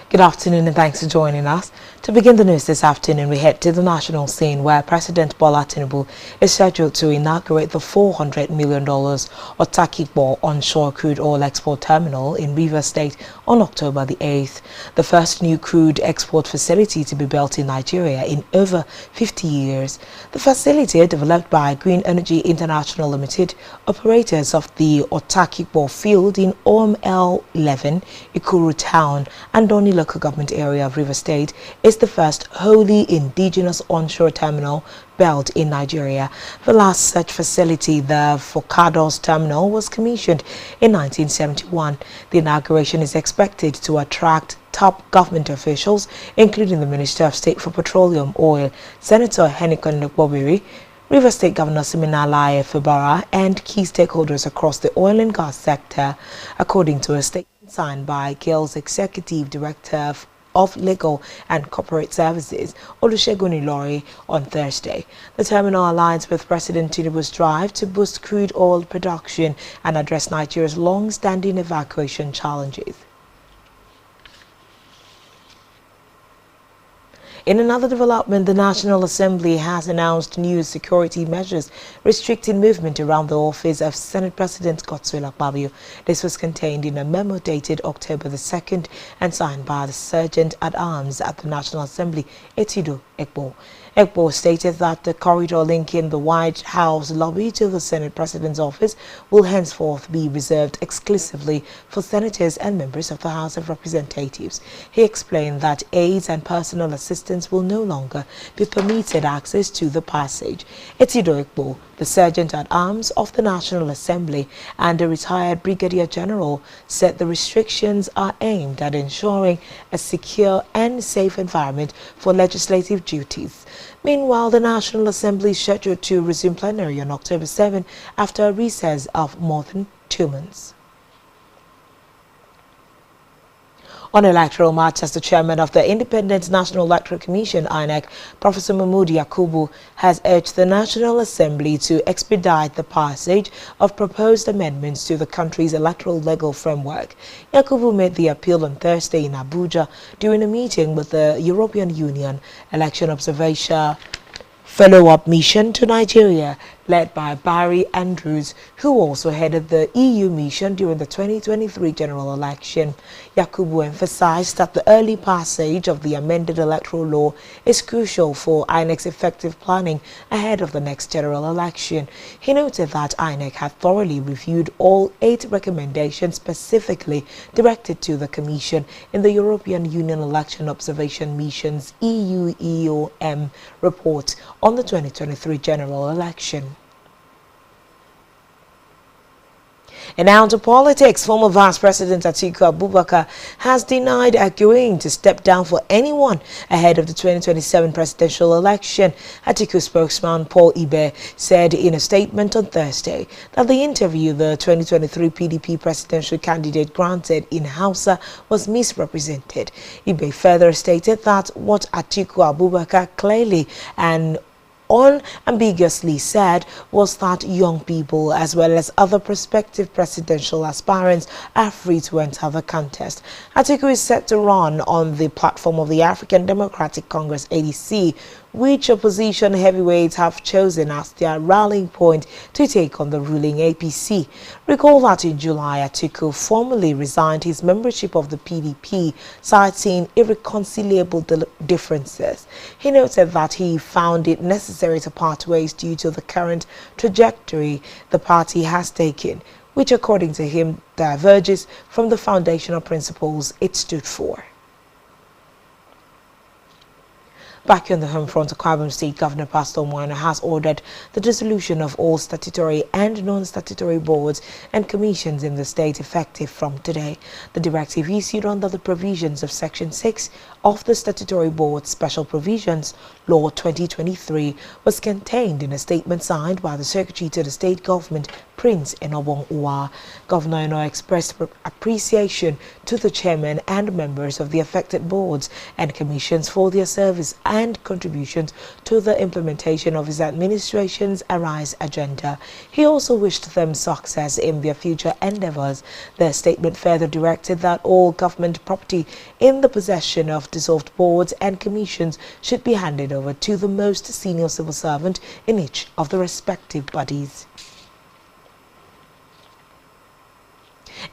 Good afternoon and thanks for joining us. To begin the news this afternoon, we head to the national scene where President Bola Tinubu is scheduled to inaugurate the $400 million Otakikbo onshore crude oil export terminal in Rivers State on October the 8th, the first new crude export facility to be built in Nigeria in over 50 years. The facility, developed by Green Energy International Limited, operators of the Otakikbo field in OML11, Ikuru Town, and Doni local government area of Rivers State, is the first wholly indigenous onshore terminal built in Nigeria. The last such facility, the Forcados Terminal, was commissioned in 1971. The inauguration is expected to attract top government officials, including the Minister of State for Petroleum, Oil, Senator Henikon Nukbobiri, Rivers State Governor Siminalaye Fubara, and key stakeholders across the oil and gas sector, according to a statement signed by GAIL's Executive Director of Legal and Corporate Services, Olusegun Ilori, on Thursday. The terminal aligns with President Tinubu's drive to boost crude oil production and address Nigeria's long-standing evacuation challenges. In another development, the National Assembly has announced new security measures restricting movement around the office of Senate President Godswill Akpabio. This was contained in a memo dated October the 2nd and signed by the Sergeant-at-Arms at the National Assembly, Etido Ekpo. Ekpo stated that the corridor linking the White House lobby to the Senate President's office will henceforth be reserved exclusively for senators and members of the House of Representatives. He explained that aides and personal assistants will no longer be permitted access to the passage. Etido Ekpo, the Sergeant-at-Arms of the National Assembly and a retired Brigadier General, said the restrictions are aimed at ensuring a secure and safe environment for legislative duties. Meanwhile, the National Assembly is scheduled to resume plenary on October 7 after a recess of more than 2 months. On electoral matters, the chairman of the Independent National Electoral Commission, INEC, Professor Mahmood Yakubu, has urged the National Assembly to expedite the passage of proposed amendments to the country's electoral legal framework. Yakubu made the appeal on Thursday in Abuja during a meeting with the European Union Election Observation Follow-up Mission to Nigeria, led by Barry Andrews, who also headed the EU mission during the 2023 general election. Yakubu emphasized that the early passage of the amended electoral law is crucial for INEC's effective planning ahead of the next general election. He noted that INEC had thoroughly reviewed all 8 recommendations specifically directed to the Commission in the European Union Election Observation Mission's EU-EOM report on the 2023 general election. And now to politics. Former Vice President Atiku Abubakar has denied agreeing to step down for anyone ahead of the 2027 presidential election. Atiku spokesman Paul Ibe said in a statement on Thursday that the interview the 2023 PDP presidential candidate granted in Hausa was misrepresented. Ibe further stated that what Atiku Abubakar clearly and unambiguously said was that young people as well as other prospective presidential aspirants are free to enter the contest. Atiku is set to run on the platform of the African Democratic Congress ADC, which opposition heavyweights have chosen as their rallying point to take on the ruling APC. Recall that in July, Atiku formally resigned his membership of the PDP, citing irreconcilable differences. He noted that he found it necessary to part ways due to the current trajectory the party has taken, which according to him diverges from the foundational principles it stood for. Back on the home front, Akwa Ibom State Governor Pastor Moana has ordered the dissolution of all statutory and non-statutory boards and commissions in the state effective from today. The directive, issued under the provisions of Section 6 of the Statutory Board Special Provisions Law 2023, was contained in a statement signed by the Secretary to the State Government, Prince Enobong Uwa. Governor Eno expressed appreciation to the chairman and members of the affected boards and commissions for their service and contributions to the implementation of his administration's Arise agenda. He also wished them success in their future endeavors. The statement further directed that all government property in the possession of dissolved boards and commissions should be handed over to the most senior civil servant in each of the respective bodies.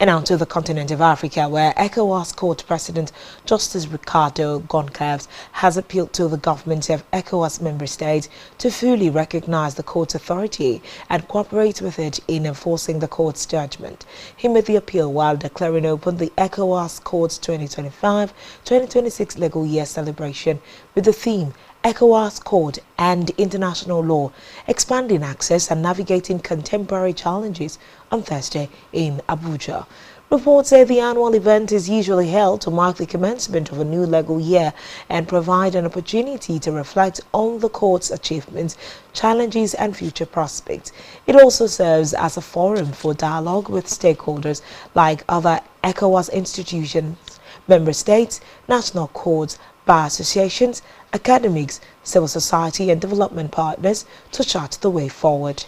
And now to the continent of Africa, where ECOWAS Court President Justice Ricardo Goncalves has appealed to the governments of ECOWAS member states to fully recognize the court's authority and cooperate with it in enforcing the court's judgment. He made the appeal while declaring open the ECOWAS Court's 2025-2026 legal year celebration with the theme ECOWAS Court and International Law, expanding access and navigating contemporary challenges on Thursday in Abuja. Reports say the annual event is usually held to mark the commencement of a new legal year and provide an opportunity to reflect on the court's achievements, challenges and future prospects. It also serves as a forum for dialogue with stakeholders like other ECOWAS institutions, member states, national courts, bar associations, academics, civil society and development partners to chart the way forward.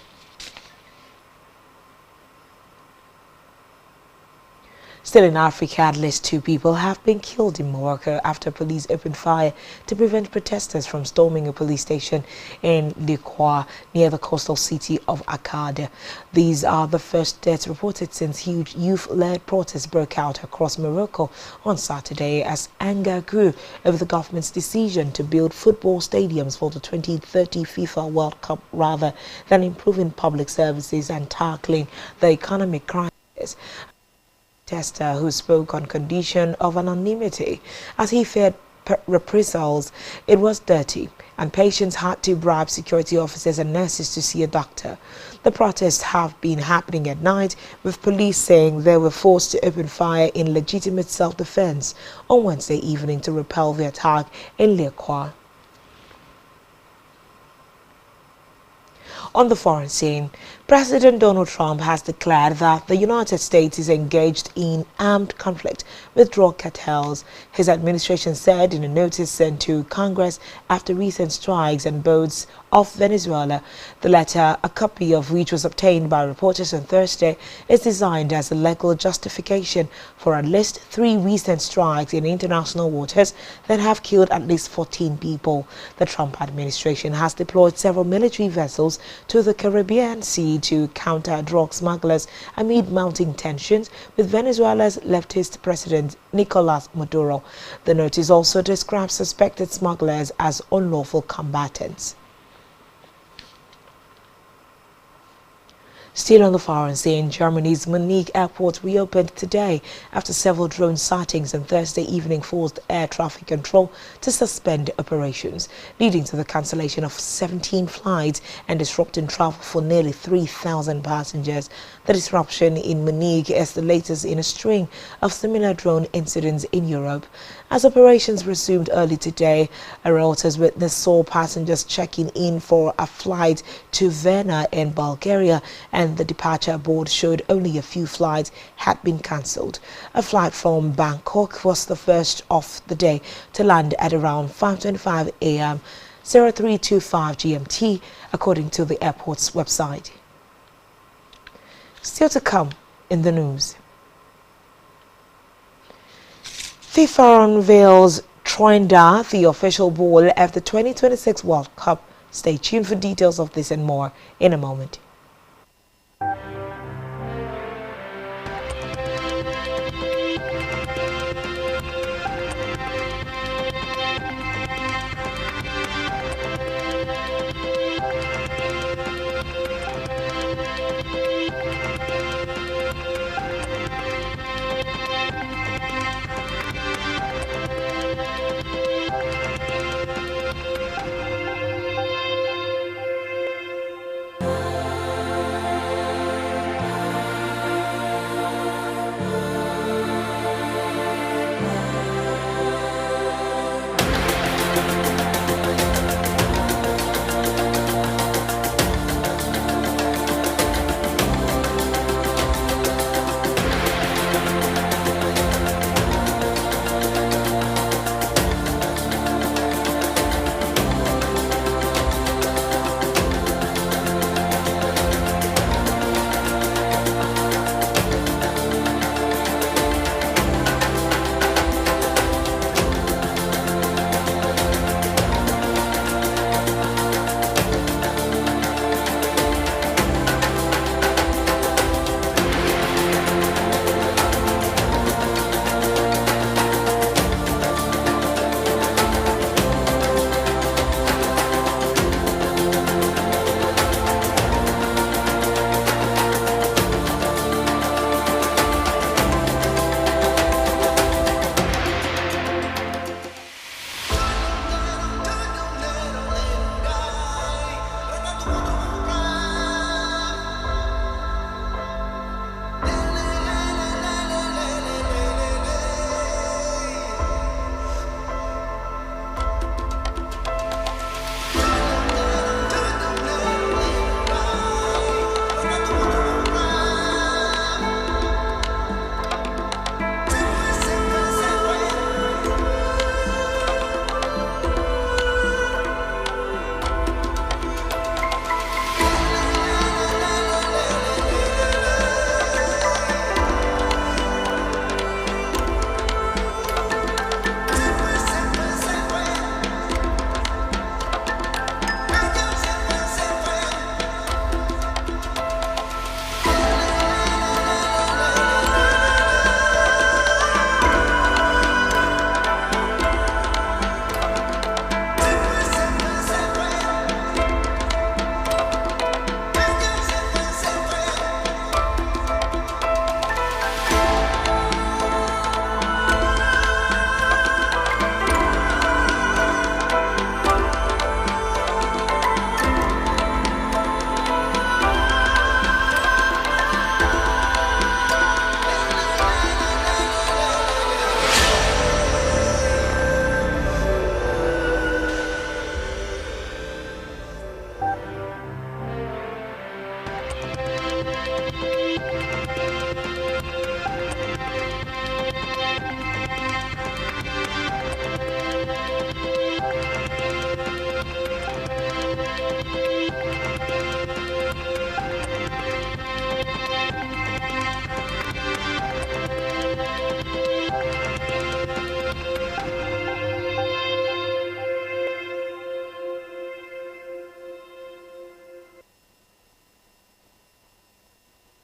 Still in Africa, at least 2 people have been killed in Morocco after police opened fire to prevent protesters from storming a police station in Erupted near the coastal city of Erupted. These are the first deaths reported since huge youth-led protests broke out across Morocco on Saturday as anger grew over the government's decision to build football stadiums for the 2030 FIFA World Cup rather than improving public services and tackling the economic crisis. Protester who spoke on condition of anonymity as he feared reprisals. It was dirty and patients had to bribe security officers and nurses to see a doctor. The protests have been happening at night, with police saying they were forced to open fire in legitimate self-defense on Wednesday evening to repel the attack in Erupted. On the foreign scene, President Donald Trump has declared that the United States is engaged in armed conflict with drug cartels. His administration said in a notice sent to Congress after recent strikes and boats off Venezuela. The letter, a copy of which was obtained by reporters on Thursday, is designed as a legal justification for at least 3 recent strikes in international waters that have killed at least 14 people. The Trump administration has deployed several military vessels to the Caribbean Sea to counter drug smugglers amid mounting tensions with Venezuela's leftist president Nicolas Maduro. The notice also describes suspected smugglers as unlawful combatants. Still on the foreign scene, Germany's Munich airport reopened today after several drone sightings on Thursday evening forced air traffic control to suspend operations, leading to the cancellation of 17 flights and disrupting travel for nearly 3,000 passengers. The disruption in Munich is the latest in a string of similar drone incidents in Europe. As operations resumed early today, Reuters witness saw passengers checking in for a flight to Vienna in Bulgaria, and the departure board showed only a few flights had been cancelled. A flight from Bangkok was the first of the day to land at around 5:25 a.m. 0325 GMT, according to the airport's website. Still to come in the news. FIFA unveils Troinda, the official ball of the 2026 World Cup. Stay tuned for details of this and more in a moment.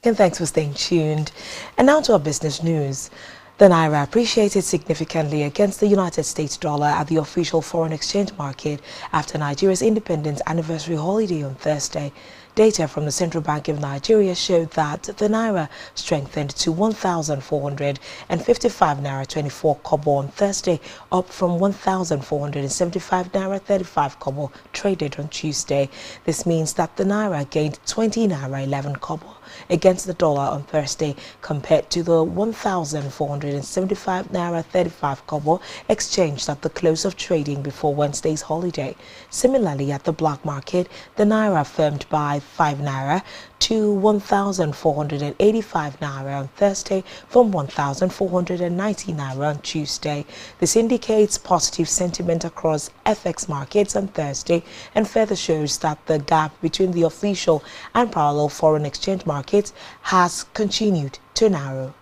And thanks for staying tuned. And now to our business news. The Naira appreciated significantly against the United States dollar at the official foreign exchange market after Nigeria's independence anniversary holiday on Thursday. Data from the Central Bank of Nigeria showed that the Naira strengthened to 1,455 Naira 24 kobo on Thursday, up from 1,475 Naira 35 kobo traded on Tuesday. This means that the Naira gained 20 Naira 11 kobo against the dollar on Thursday compared to the 1,475 Naira 35 kobo exchanged at the close of trading before Wednesday's holiday. Similarly, at the black market, the Naira firmed by 5 Naira to 1,485 Naira on Thursday from 1,490 Naira on Tuesday. This indicates positive sentiment across FX markets on Thursday and further shows that the gap between the official and parallel foreign exchange markets has continued to narrow.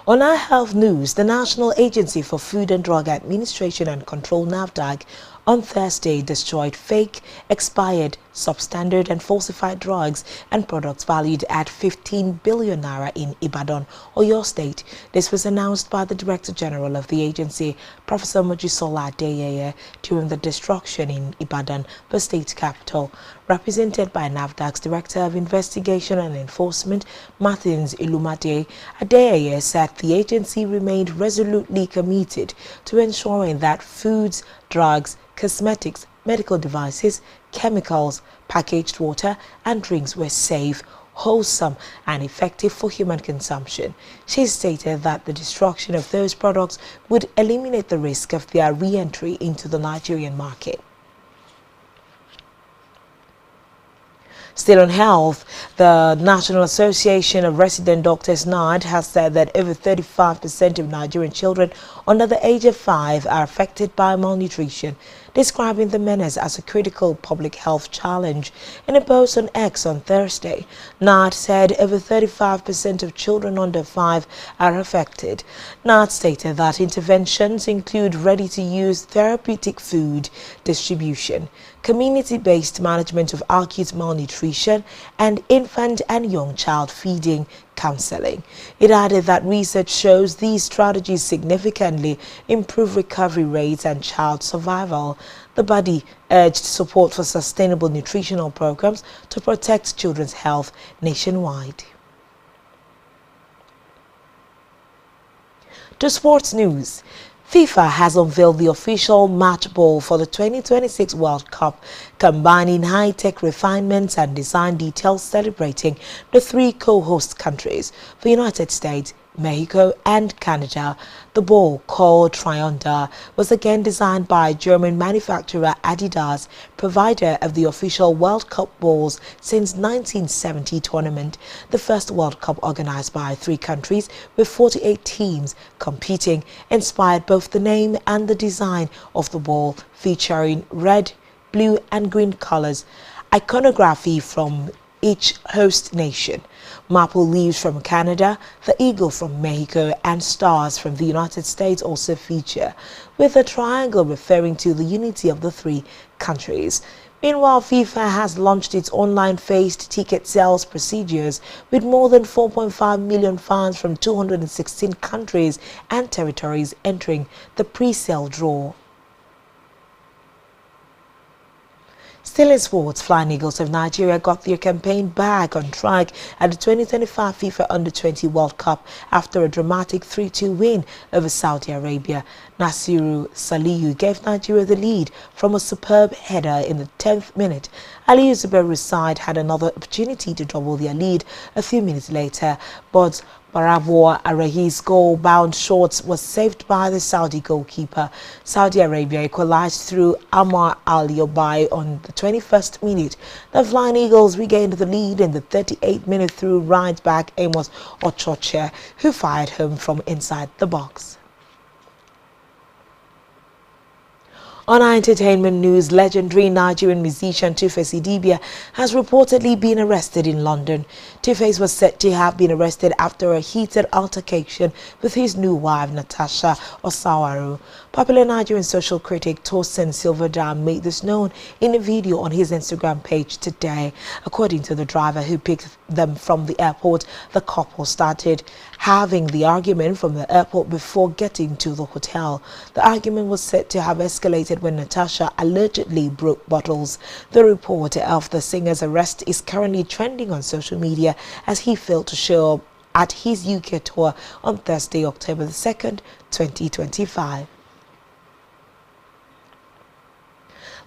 On our health news, the National Agency for Food and Drug Administration and Control (NAFDAC) on Thursday destroyed fake, expired, substandard and falsified drugs and products valued at 15 billion naira in Ibadan, Oyo State. This was announced by the Director General of the agency, Professor Mojisola Adeyeye, during the destruction in Ibadan, the state capital. Represented by NAFDAC's Director of Investigation and Enforcement, Martins Ilumade, Adeyeye said the agency remained resolutely committed to ensuring that foods, drugs, cosmetics, medical devices, chemicals, packaged water and drinks were safe, wholesome and effective for human consumption. She stated that the destruction of those products would eliminate the risk of their re-entry into the Nigerian market. Still on health, the National Association of Resident Doctors (NARD) has said that over 35% of Nigerian children under the age of 5 are affected by malnutrition, describing the menace as a critical public health challenge. In a post on X on Thursday, NARD said over 35% of children under 5 are affected. NARD stated that interventions include ready-to-use therapeutic food distribution, community-based management of acute malnutrition, and infant and young child feeding counseling. It added that research shows these strategies significantly improve recovery rates and child survival. The body urged support for sustainable nutritional programs to protect children's health nationwide. To sports news. FIFA has unveiled the official match ball for the 2026 World Cup, combining high-tech refinements and design details celebrating the 3 co-host countries, the United States, Mexico and Canada. The ball, called Triunda, was again designed by German manufacturer Adidas, provider of the official World Cup balls since 1970 tournament, the first World Cup organized by 3 countries with 48 teams competing, inspired both the name and the design of the ball, featuring red, blue and green colors, iconography from each host nation, maple leaves from Canada, the eagle from Mexico and stars from the United States also feature, with a triangle referring to the unity of the 3 countries. Meanwhile, FIFA has launched its online phased ticket sales procedures with more than 4.5 million fans from 216 countries and territories entering the pre-sale draw. Still in sports, Flying Eagles of Nigeria got their campaign back on track at the 2025 FIFA Under-20 World Cup after a dramatic 3-2 win over Saudi Arabia. Nasiru Salihu gave Nigeria the lead from a superb header in the 10th minute. Aliyu Zubairu's side had another opportunity to double their lead a few minutes later, but Barabo Arahi's goal-bound shot was saved by the Saudi goalkeeper. Saudi Arabia equalized through Ammar Al-Yobai on the 21st minute. The Flying Eagles regained the lead in the 38th minute through right-back Amos Ochoche, who fired home from inside the box. On our entertainment news, legendary Nigerian musician Tuface Idibia has reportedly been arrested in London. Two-Face was said to have been arrested after a heated altercation with his new wife, Natasha Osawaru. Popular Nigerian social critic Tosin Silverdam made this known in a video on his Instagram page today. According to the driver who picked them from the airport, the couple started having the argument from the airport before getting to the hotel. The argument was said to have escalated when Natasha allegedly broke bottles. The report of the singer's arrest is currently trending on social media as he failed to show up at his UK tour on Thursday, October the 2nd, 2025.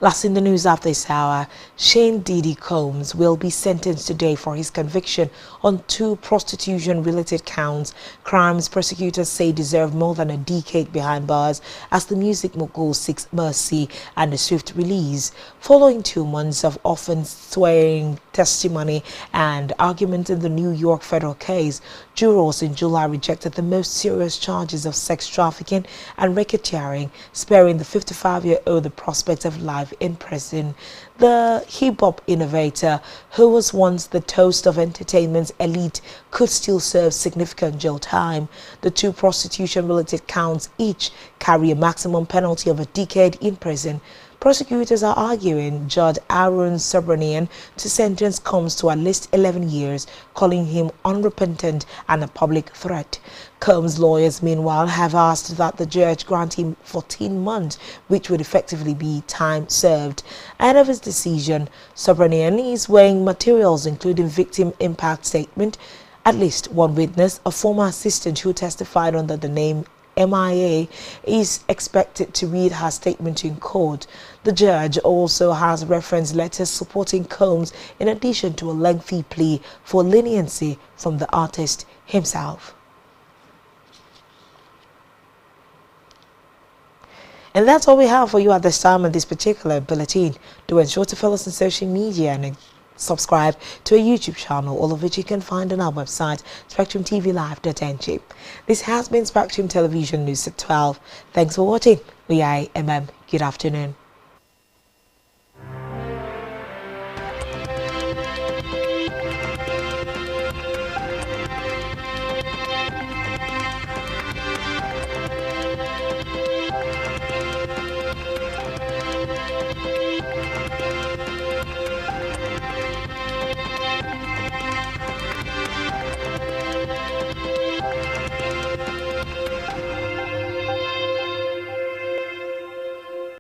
Last in the news of this hour, Shane Diddy Combs will be sentenced today for his conviction on 2 prostitution-related counts, crimes prosecutors say deserve more than a decade behind bars as the music mogul seeks mercy and a swift release. Following 2 months of often swearing testimony and argument in the New York federal case, jurors in July rejected the most serious charges of sex trafficking and racketeering, sparing the 55-year-old the prospect of life in prison. The hip-hop innovator, who was once the toast of entertainment's elite, could still serve significant jail time. The 2 prostitution-related counts each carry a maximum penalty of a decade in prison. Prosecutors are arguing Judge Aaron Sobranian to sentence Combs to at least 11 years, calling him unrepentant and a public threat. Combs' lawyers, meanwhile, have asked that the judge grant him 14 months, which would effectively be time served. Ahead of his decision, Sobranian is weighing materials including victim impact statement. At least one witness, a former assistant who testified under the name MIA, is expected to read her statement in court. The judge also has reference letters supporting Combs in addition to a lengthy plea for leniency from the artist himself. And that's all we have for you at this time in this particular bulletin. Do ensure to follow us on social media and subscribe to our YouTube channel, all of which you can find on our website, SpectrumTVLive.ng. This has been Spectrum Television News at 12. Thanks for watching. We are MM. Good afternoon.